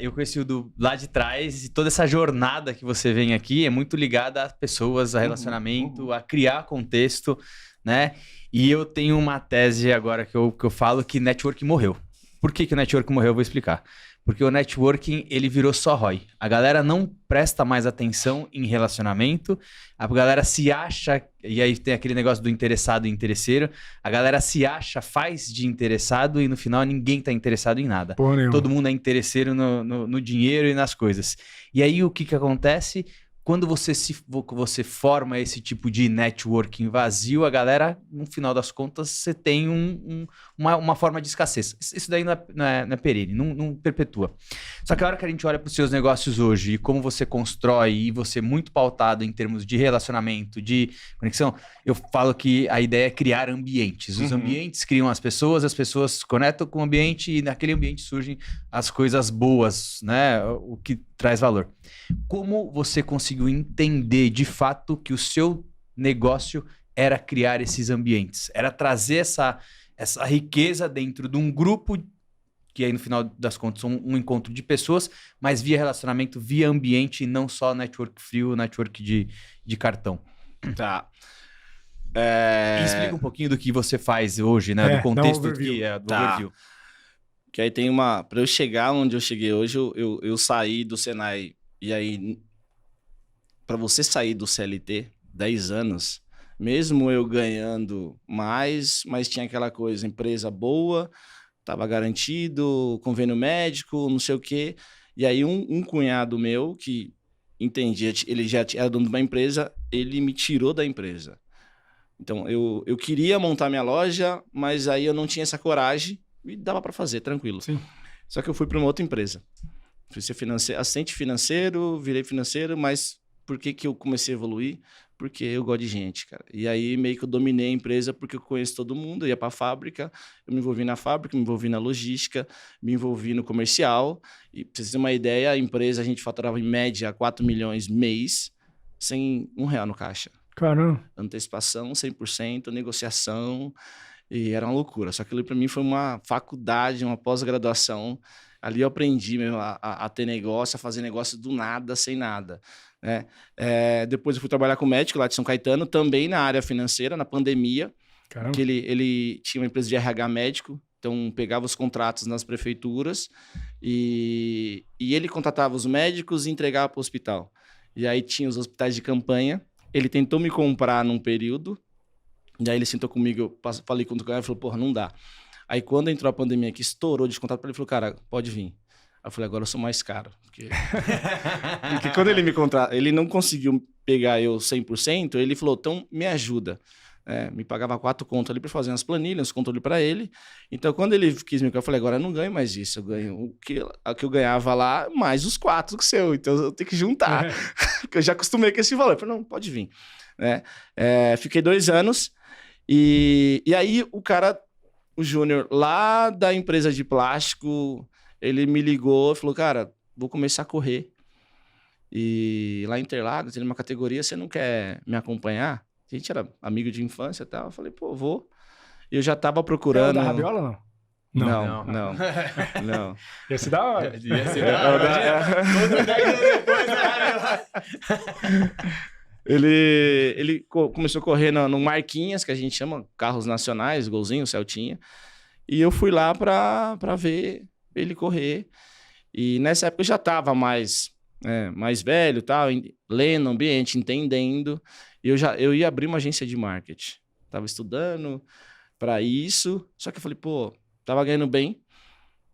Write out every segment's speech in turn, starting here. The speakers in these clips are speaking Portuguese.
eu conheci o do lá de trás e toda essa jornada que você vem aqui é muito ligada às pessoas, a relacionamento, a criar contexto, né? E eu tenho uma tese agora que eu falo que network morreu. Por que o network morreu? Eu vou explicar. Porque o networking, ele virou só ROI. A galera não presta mais atenção em relacionamento, a galera se acha, e aí tem aquele negócio do interessado e interesseiro, a galera se acha, faz de interessado e no final ninguém tá interessado em nada. Todo mundo é interesseiro no dinheiro e nas coisas. E aí o que acontece? Quando você forma esse tipo de networking vazio, a galera, no final das contas, você tem uma forma de escassez. Isso daí não é perene, não perpetua. Só que a hora que a gente olha para os seus negócios hoje e como você constrói, e você é muito pautado em termos de relacionamento, de conexão, eu falo que a ideia é criar ambientes. Os ambientes criam as pessoas se conectam com o ambiente e naquele ambiente surgem as coisas boas, né? O que traz valor. Como você conseguiu entender de fato que o seu negócio era criar esses ambientes? Era trazer essa riqueza dentro de um grupo que aí no final das contas um encontro de pessoas, mas via relacionamento, via ambiente e não só network frio, network de cartão. Tá. E explica um pouquinho do que você faz hoje, né? Do contexto do overview. Que aí tem uma... Para eu chegar onde eu cheguei hoje, eu saí do Senai. E aí, para você sair do CLT, 10 anos, mesmo eu ganhando mais, mas tinha aquela coisa, empresa boa, estava garantido, convênio médico, não sei o quê. E aí um cunhado meu, que entendia, ele já era dono de uma empresa, ele me tirou da empresa. Então, eu queria montar minha loja, mas aí eu não tinha essa coragem e dava para fazer, tranquilo. Sim. Só que eu fui para uma outra empresa. Fui ser assistente financeiro, virei financeiro, mas por que eu comecei a evoluir? Porque eu gosto de gente, cara. E aí meio que eu dominei a empresa porque eu conheço todo mundo, eu ia para a fábrica, eu me envolvi na fábrica, me envolvi na logística, me envolvi no comercial. E pra vocês terem uma ideia, a empresa a gente faturava em média 4 milhões mês, sem R$1 no caixa. Caramba. Antecipação 100%, negociação, e era uma loucura. Só que aquilo para mim foi uma faculdade, uma pós-graduação. Ali eu aprendi mesmo a ter negócio, a fazer negócio do nada, sem nada. Né? Depois eu fui trabalhar com o médico lá de São Caetano, também na área financeira, na pandemia. Caramba. Que ele tinha uma empresa de RH médico, então pegava os contratos nas prefeituras e ele contratava os médicos e entregava para o hospital. E aí tinha os hospitais de campanha. Ele tentou me comprar num período, e aí ele sentou comigo, eu falei com o cara e falou, porra, não dá. Aí quando entrou a pandemia que estourou de contrato, ele falou, cara, pode vir. Aí eu falei, agora eu sou mais caro. Porque quando ele me contratou, ele não conseguiu pegar eu 100%, ele falou, então me ajuda. Me pagava 4 contos ali para fazer umas planilhas, uns controles para ele. Então quando ele quis me comprar, eu falei, agora eu não ganho mais isso, eu ganho o que eu ganhava lá, mais os 4 que seu, então eu tenho que juntar. Porque eu já acostumei com esse valor. Eu falei, não, pode vir. Fiquei 2 anos e aí o Júnior, lá da empresa de plástico, ele me ligou e falou, cara, vou começar a correr. E lá em Interlagos, tem uma categoria, você não quer me acompanhar? A gente era amigo de infância e tal. Eu falei, pô, vou. E eu já tava procurando... da Rabiola, não? Não. Ia ser da hora. Ia ser da hora. Outro 10 anos depois da Ele começou a correr no Marquinhas, que a gente chama, carros nacionais, Golzinho, Celtinha. E eu fui lá pra ver ele correr. E nessa época eu já tava mais velho, tal, lendo o ambiente, entendendo. E eu ia abrir uma agência de marketing. Tava estudando para isso. Só que eu falei, pô, tava ganhando bem.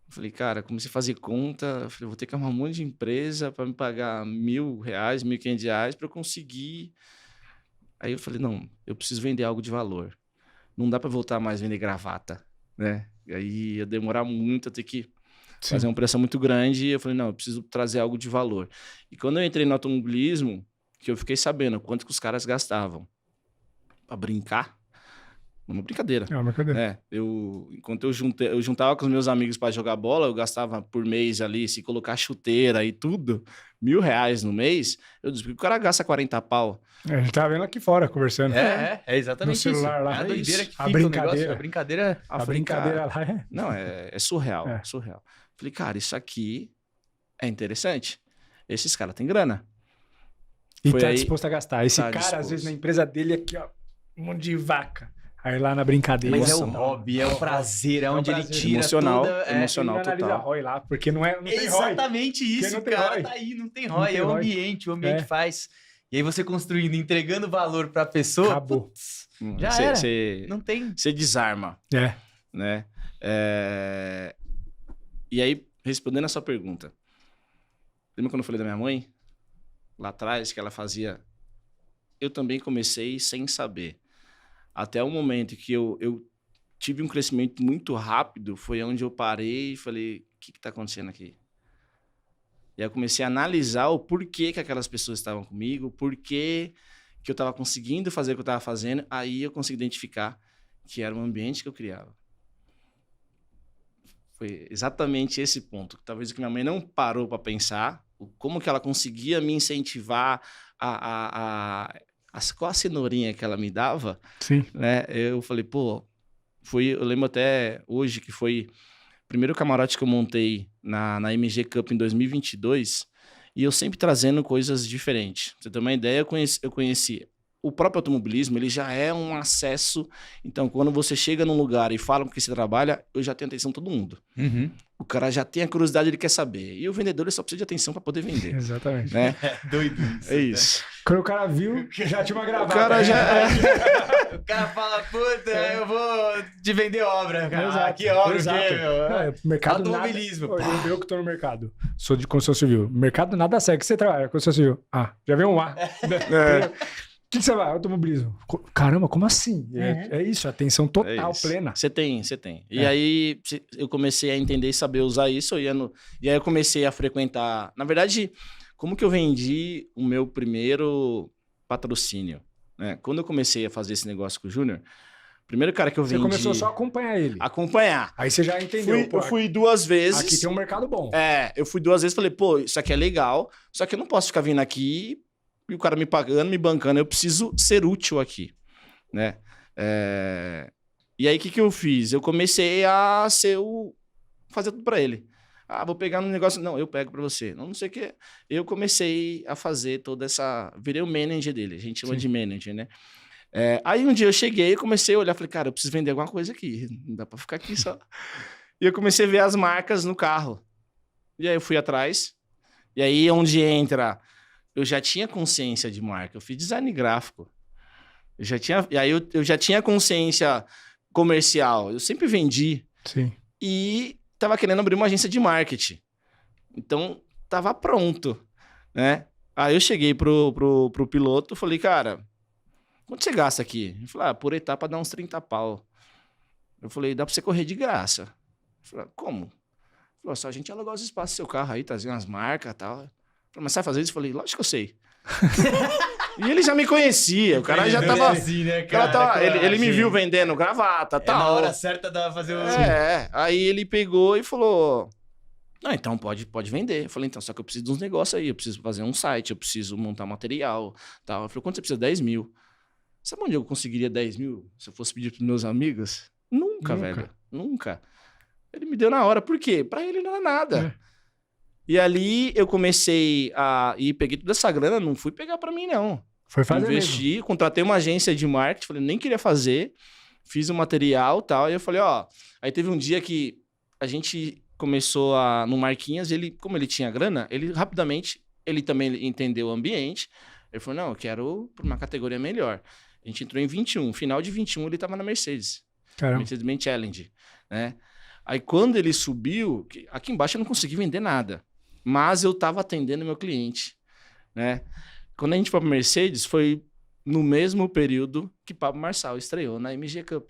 Eu falei, cara, comecei a fazer conta. Eu falei, vou ter que arrumar um monte de empresa para me pagar R$1.000, R$1.500 para eu conseguir. Aí eu falei, não, eu preciso vender algo de valor. Não dá para voltar mais a vender gravata, né? E aí ia demorar muito, eu ter que fazer uma pressão muito grande. E eu falei, não, eu preciso trazer algo de valor. E quando eu entrei no automobilismo, que eu fiquei sabendo quanto que os caras gastavam para brincar. Uma brincadeira. É uma brincadeira. Enquanto eu juntava com os meus amigos para jogar bola, eu gastava por mês ali, se colocar chuteira e tudo, R$1.000 no mês. Eu disse, o cara gasta 40 pau. A gente tava vendo aqui fora, conversando. É exatamente no celular isso. lá. A doideira que a fica brincadeira. A brincadeira... A brincadeira lá é... Não, é surreal, é surreal. Falei, cara, isso aqui é interessante. Esses caras têm grana. E Foi tá aí- disposto a gastar. Esse tá cara, às disposto. vezes, na empresa dele aqui, ó, um monte de vaca. Aí lá na brincadeira. Mas é o Nossa, hobby, é o prazer, é o onde ele prazer. tira Emocional, toda... ele emocional não analisa total. ROI lá, porque não tem ROI. Exatamente isso, não tem cara. ROI. Tá aí, não tem Não ROI. tem É o ROI. ambiente É. faz. E aí você construindo, entregando valor pra pessoa, Acabou. putz, já era. Não tem... Você desarma, É. né? E aí, respondendo a sua pergunta. Lembra quando eu falei da minha mãe? Lá atrás, que ela fazia... Eu também comecei sem saber. Até o momento que eu tive um crescimento muito rápido, foi onde eu parei e falei, o que está acontecendo aqui? E aí eu comecei a analisar o porquê que aquelas pessoas estavam comigo, o porquê que eu estava conseguindo fazer o que eu estava fazendo. Aí eu consegui identificar que era o ambiente que eu criava. Foi exatamente esse ponto. Talvez o que minha mãe não parou para pensar, como que ela conseguia me incentivar qual a cenourinha que ela me dava, Sim. né? Eu falei, pô, eu lembro até hoje que foi o primeiro camarote que eu montei na MG Cup em 2022, e eu sempre trazendo coisas diferentes. Pra você ter uma ideia, eu conheci o próprio automobilismo, ele já é um acesso. Então, quando você chega num lugar e fala com que você trabalha, eu já tenho atenção de todo mundo. Uhum. O cara já tem a curiosidade, ele quer saber. E o vendedor, ele só precisa de atenção para poder vender. Exatamente. Né? Doido isso. É isso. Quando o cara viu, já tinha uma gravata. O cara já... O cara fala, puta, eu vou te vender obra, cara. Exato, Que obra, exato. o quê, meu? Não, é mercado Automobilismo. Nada... Eu que tô no mercado. Sou de construção civil. Mercado nada segue. Você trabalha construção civil. Ah, já veio um A. O que você vai? Automobilismo. Caramba, como assim? É isso, atenção total, plena. Você tem. E aí eu comecei a entender e saber usar isso. E aí eu comecei a frequentar... Na verdade, como que eu vendi o meu primeiro patrocínio? Né? Quando eu comecei a fazer esse negócio com o Júnior, o primeiro cara que eu vendi... Você começou só a acompanhar ele. Acompanhar. Aí você já entendeu. Eu fui 2 vezes. Aqui tem um mercado bom. Eu fui 2 vezes e falei, pô, isso aqui é legal, só que eu não posso ficar vindo aqui e o cara me pagando, me bancando, eu preciso ser útil aqui, né? E aí, o que eu fiz? Eu comecei a fazer tudo pra ele. Ah, vou pegar um negócio... Não, eu pego pra você. Não sei o que. Eu comecei a fazer toda essa... Virei o manager dele. A gente chama de manager, né? Aí um dia eu cheguei e comecei a olhar. Falei, cara, eu preciso vender alguma coisa aqui. Não dá pra ficar aqui só. E eu comecei a ver as marcas no carro. E aí eu fui atrás. E aí onde entra... Eu já tinha consciência de marca. Eu fiz design gráfico. E aí eu já tinha consciência comercial. Eu sempre vendi. Sim. E tava querendo abrir uma agência de marketing. Então, tava pronto, né? Aí eu cheguei pro piloto e falei, cara, quanto você gasta aqui? Ele falou, por etapa dá uns 30 pau. Eu falei, dá pra você correr de graça. Eu falei, como? Ele falou, só a gente alugar os espaços do seu carro aí, trazer umas marcas e tal. Eu falei, mas sabe fazer isso? Eu falei, lógico que eu sei. E ele já me conhecia, o cara já tava... Assim, né, ele me viu vendendo gravata e tal. Na hora certa dá pra fazer o... Aí ele pegou e falou... Não, então pode vender. Eu falei, então, só que eu preciso de uns negócios aí. Eu preciso fazer um site, eu preciso montar material, tal. Eu falei, quanto você precisa? 10 mil. Sabe onde eu conseguiria 10 mil se eu fosse pedir pros meus amigos? Nunca, velho. Nunca. Ele me deu na hora. Por quê? Pra ele não era nada. E ali eu comecei a... E peguei toda essa grana, não fui pegar pra mim, não. Foi fazer Investi, mesmo. contratei uma agência de marketing, falei, nem queria fazer, fiz o material e tal, e eu falei, aí teve um dia que a gente começou no Marquinhos, como ele tinha grana, ele rapidamente, ele também entendeu o ambiente, ele falou, não, eu quero pra uma categoria melhor. A gente entrou em 21, final de 21 ele tava na Mercedes, Mercedes-Benz Challenge, né? Aí quando ele subiu, aqui embaixo eu não consegui vender nada, mas eu tava atendendo meu cliente, né? Quando a gente foi para Mercedes, foi no mesmo período que Pablo Marçal estreou na MG Cup.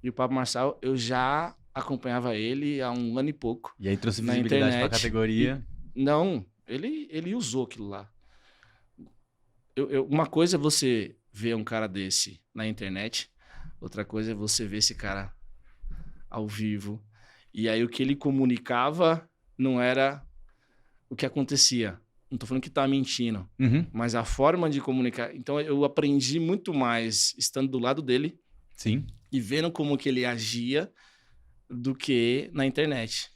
E o Pablo Marçal, eu já acompanhava ele há 1 ano e pouco. E aí trouxe visibilidade para a categoria. Não, ele usou aquilo lá. Uma coisa é você ver um cara desse na internet, outra coisa é você ver esse cara ao vivo. E aí o que ele comunicava não era o que acontecia. Não tô falando que tá mentindo, mas a forma de comunicar... Então, eu aprendi muito mais estando do lado dele. Sim. E vendo como que ele agia do que na internet.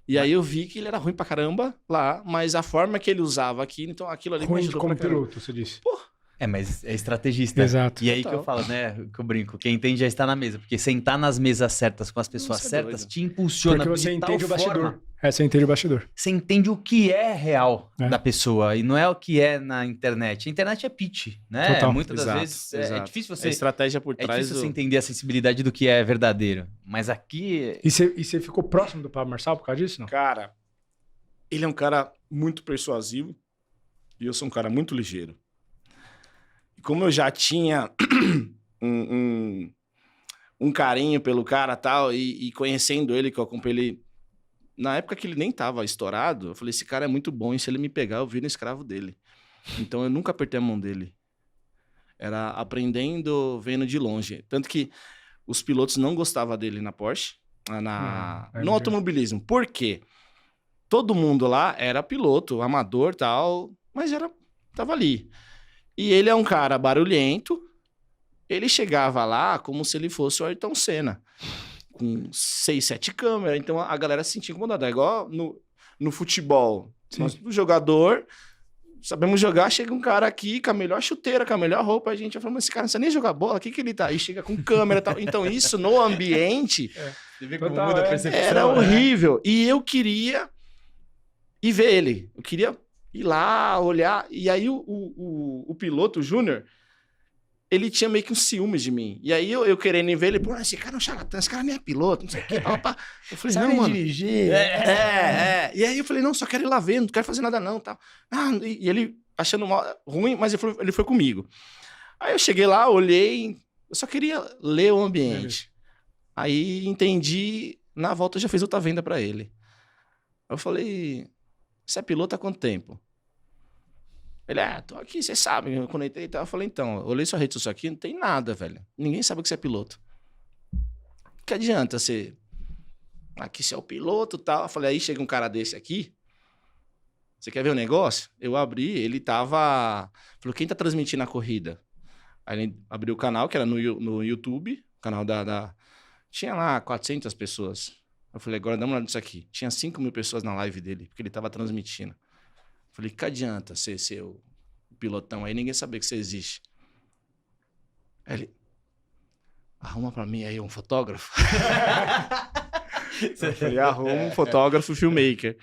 E aí eu vi que ele era ruim pra caramba lá, mas a forma que ele usava aquilo, então aquilo ali me Ruim ajudou como pra caramba. piloto, você disse. Pô, Mas é estrategista. Exato. E aí que Total. eu falo, né? Que eu brinco. Quem entende já está na mesa. Porque sentar nas mesas certas com as pessoas Você é certas doido. te impulsiona Porque você de tal entende o bastidor. forma. Você entende o bastidor. Você entende o que é real É. da pessoa e não é o que é na internet. A internet é pitch, né? Total. Muitas das Exato, vezes é exato. difícil A você... estratégia por É trás difícil do... você entender a sensibilidade do que é verdadeiro. Mas aqui... E você ficou próximo do Pablo Marçal por causa disso, não? Cara, ele é um cara muito persuasivo e eu sou um cara muito ligeiro. E como eu já tinha um carinho pelo cara tal, e conhecendo ele, que eu acompanhei ele, na época que ele nem tava estourado, eu falei, esse cara é muito bom, e se ele me pegar, eu viro escravo dele. Então eu nunca apertei a mão dele. Era aprendendo, vendo de longe. Tanto que os pilotos não gostavam dele na Porsche, no automobilismo. Por quê? Todo mundo lá era piloto, amador tal, mas tava ali. E ele é um cara barulhento, ele chegava lá como se ele fosse o Ayrton Senna, com 6, 7 câmeras, então a galera se sentia incomodada. É igual no futebol, nós, o jogador, sabemos jogar, chega um cara aqui com a melhor chuteira, com a melhor roupa, a gente vai falar, mas esse cara não sabe nem jogar bola, o que ele tá? E chega com câmera e tal. Então isso no ambiente Você vê como Total, muda a percepção, era né? horrível. E eu queria ir ver ele. Eu queria ir lá, olhar. E aí o piloto, o Júnior, ele tinha meio que um ciúmes de mim. E aí eu querendo ir ver ele, pô, esse cara é um charlatão, esse cara nem é piloto, não sei o quê. Eu falei, Sabe não, mano. dirigir? E aí eu falei, não, só quero ir lá ver, não quero fazer nada não, tal. E ele achando ruim, mas ele foi comigo. Aí eu cheguei lá, olhei, eu só queria ler o ambiente. Aí entendi, na volta eu já fiz outra venda pra ele. Eu falei, você é piloto há quanto tempo? Ele, tô aqui, você sabe, eu conectei e tal. Eu falei, então, eu olhei sua rede social aqui, não tem nada, velho. Ninguém sabe que você é piloto. Que adianta você... Aqui você é o piloto e tal. Eu falei, aí chega um cara desse aqui, você quer ver o negócio? Eu abri, ele tava... Falou, quem tá transmitindo a corrida? Aí ele abriu o canal, que era no YouTube, o canal Tinha lá 400 pessoas. Eu falei, agora dá uma olhada nisso aqui. Tinha 5.000 pessoas na live dele, porque ele tava transmitindo. Eu falei, que adianta você ser o pilotão aí, ninguém saber que você existe. Aí ele, arruma pra mim aí um fotógrafo. Eu falei, arruma um fotógrafo filmmaker.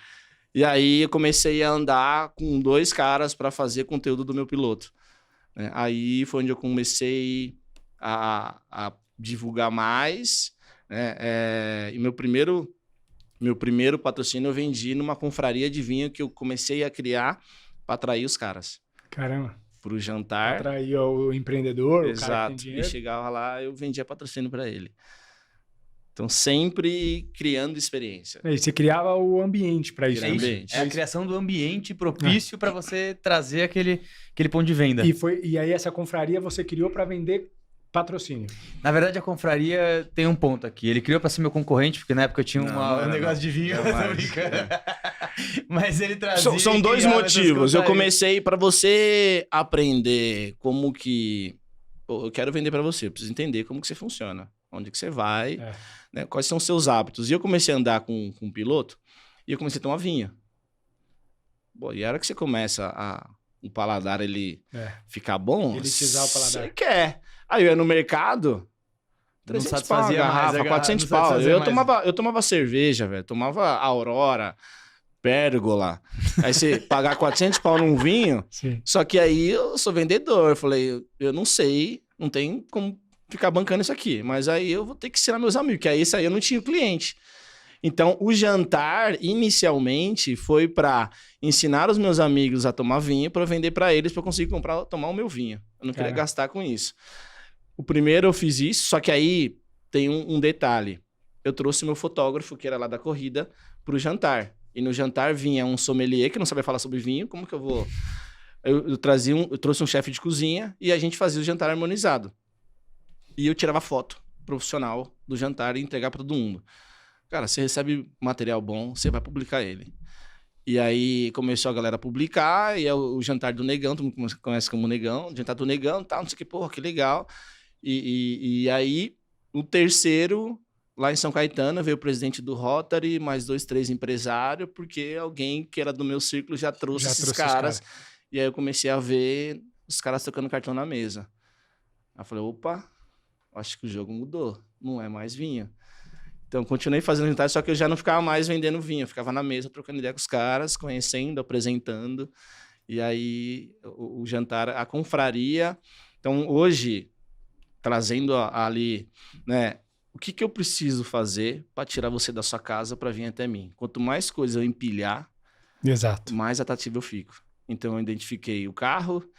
E aí eu comecei a andar com 2 caras para fazer conteúdo do meu piloto. Aí foi onde eu comecei a divulgar mais. E meu primeiro patrocínio eu vendi numa confraria de vinho que eu comecei a criar para atrair os caras. Caramba. Pro jantar. Atrair o empreendedor, Exato. o cara que tem E dinheiro. chegava lá, eu vendia patrocínio para ele. Então, sempre criando experiência. E você criava o ambiente para isso. Criar ambiente. É a criação do ambiente propício para você trazer aquele ponto de venda. E aí essa confraria você criou para vender patrocínio. Na verdade, a confraria tem um ponto aqui. Ele criou para ser meu concorrente, porque na época eu tinha um negócio de vinho. Tô brincando. Mas ele trazia... São 2 criava motivos. essas Eu confrarias. comecei para você aprender como que... Eu quero vender para você. Eu preciso entender como que você funciona. Onde que você vai. Né? Quais são os seus hábitos. E eu comecei a andar com um piloto e eu comecei a tomar vinho. Bom, e a hora que você começa o paladar ele ficar bom... Elitizar o paladar. Você quer. Aí eu ia no mercado... Não 300 pau, satisfazia mais, garrafa, a 400 não pau. satisfazia mais. Eu tomava cerveja, velho. Tomava Aurora, Pérgola. Aí você pagar 400 pau num vinho. Sim. Só que aí eu sou vendedor. Eu falei, eu não sei, não tem como ficar bancando isso aqui. Mas aí eu vou ter que ensinar meus amigos, que aí isso aí eu não tinha cliente. Então, o jantar, inicialmente, foi para ensinar os meus amigos a tomar vinho, para vender para eles, para eu conseguir tomar o meu vinho. Eu não queria gastar com isso. O primeiro eu fiz isso, só que aí tem um detalhe. Eu trouxe meu fotógrafo, que era lá da corrida, pro jantar. E no jantar vinha um sommelier, que não sabia falar sobre vinho. Como que eu vou... Eu trouxe um chefe de cozinha e a gente fazia o jantar harmonizado. E eu tirava foto profissional do jantar e entregava para todo mundo. Cara, você recebe material bom, você vai publicar ele. E aí começou a galera a publicar, e é o jantar do Negão, todo mundo conhece como Negão, o jantar do Negão, tal, não sei o que, porra, que legal. E aí, o terceiro, lá em São Caetano, veio o presidente do Rotary, mais 2, 3 empresários, porque alguém que era do meu círculo já trouxe esses caras. E aí eu comecei a ver os caras tocando cartão na mesa. Aí eu falei, opa, acho que o jogo mudou, não é mais vinho. Então, continuei fazendo jantar, só que eu já não ficava mais vendendo vinho. Eu ficava na mesa, trocando ideia com os caras, conhecendo, apresentando. E aí, o jantar, a confraria. Então, hoje, trazendo ali, né? O que eu preciso fazer para tirar você da sua casa para vir até mim? Quanto mais coisa eu empilhar, mais atrativo eu fico. Então, eu identifiquei o carro,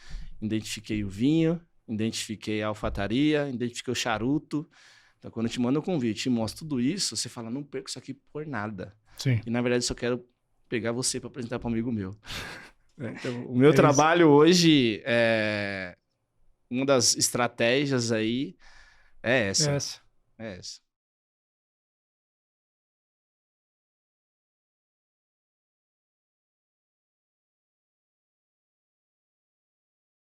identifiquei o vinho, identifiquei a alfataria, identifiquei o charuto. Então, quando eu te mando um convite e mostro tudo isso, você fala, não perco isso aqui por nada. Sim. E, na verdade, eu só quero pegar você para apresentar para um amigo meu. Então, o meu trabalho hoje, uma das estratégias aí é essa. É essa.